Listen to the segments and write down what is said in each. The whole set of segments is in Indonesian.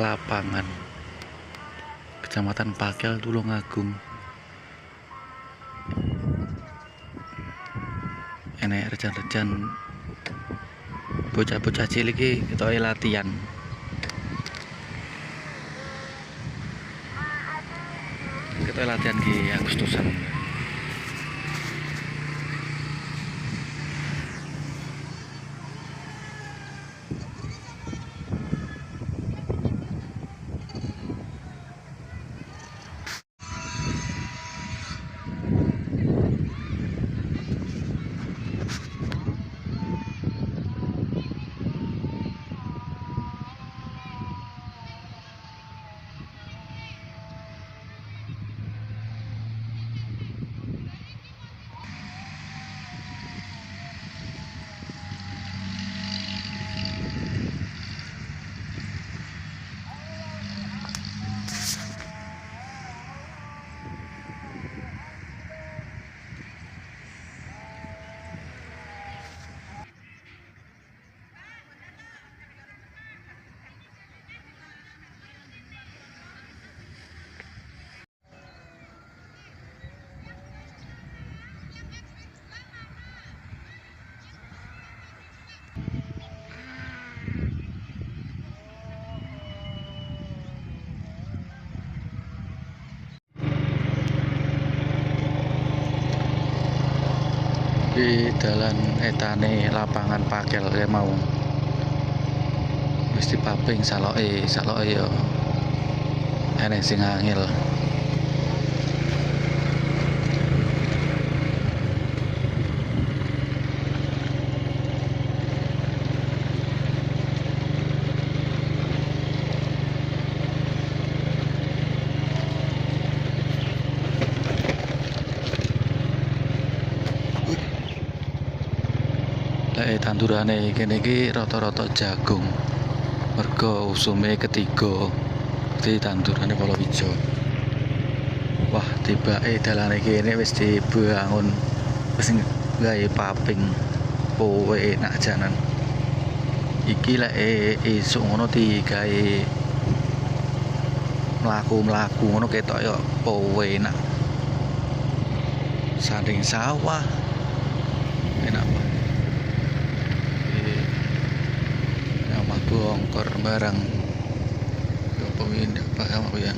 lapangan Kecamatan Pakel, Tulungagung. Enek rejan-rejan bocah-bocah cilik iki ketoke latihan. Ketoke latihan ki Agustusan. Di dalan etane lapangan Pakel ya mau wis dipaping saloke yo enek sing angel. Tandurane kene iki rata-rata jagung. Mergo usume ketiga di tandurane palawija. Wah, tibake dalane kene wis dibangun, wis gawe paping. Oh, enak janan. Iki lek esuk ngono digawe mlaku-mlaku ngono ketok yo enak. Sanding sawah. Enak banget. Bongkor barang pemindah paham apa ya.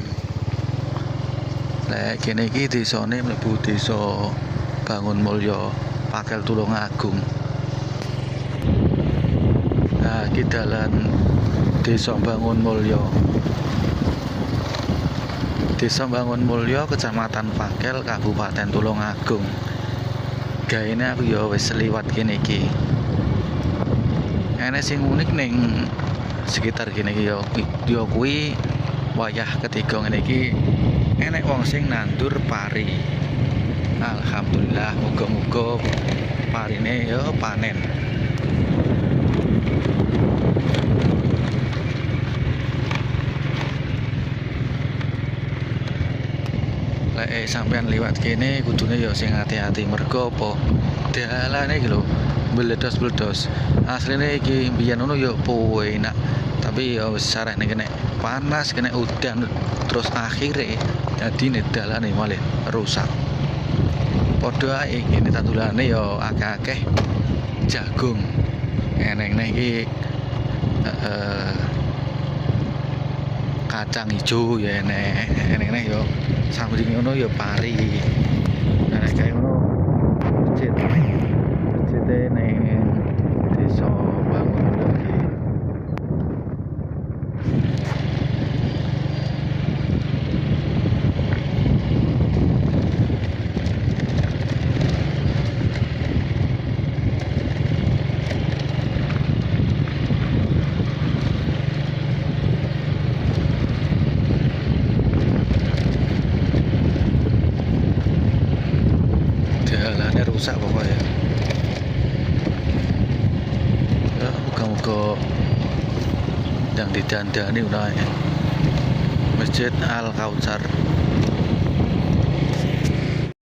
Lek kene iki desane mlebu desa Bangun Mulya, Pakel, Tulungagung. Nah, iki dalan Desa Bangun Mulya. Desa Bangun Mulya, Kecamatan Pakel, Kabupaten Tulungagung. Gaene aku ya wis liwat kene iki. Enek sing unik ning sekitar kene iki yo kuwi wayah ketiga ngene iki enek wong sing nandur pari. Alhamdulillah, muga-muga parine yo panen. Lek sampean liwat kene kudune yo sing hati-hati mergo apa dalane iki lho meledos-meledos. Asline iki mbiyen ngono yo enak. Tapi ya wis sarene kena panas, kena udan, terus akhirnya jadi dalane malah rusak. Padha ae kene tandurane ya akeh-akeh jagung. Eneng-eneng iki kacang hijau ya enek. Eneng-eneng ya samping ngono ya pari. Nah kayak ngono masjid ning desa Bangun Mulya. Jalannya rusak pokoknya. Ya, muga-muga yang didandani unae Masjid Al Kautsar.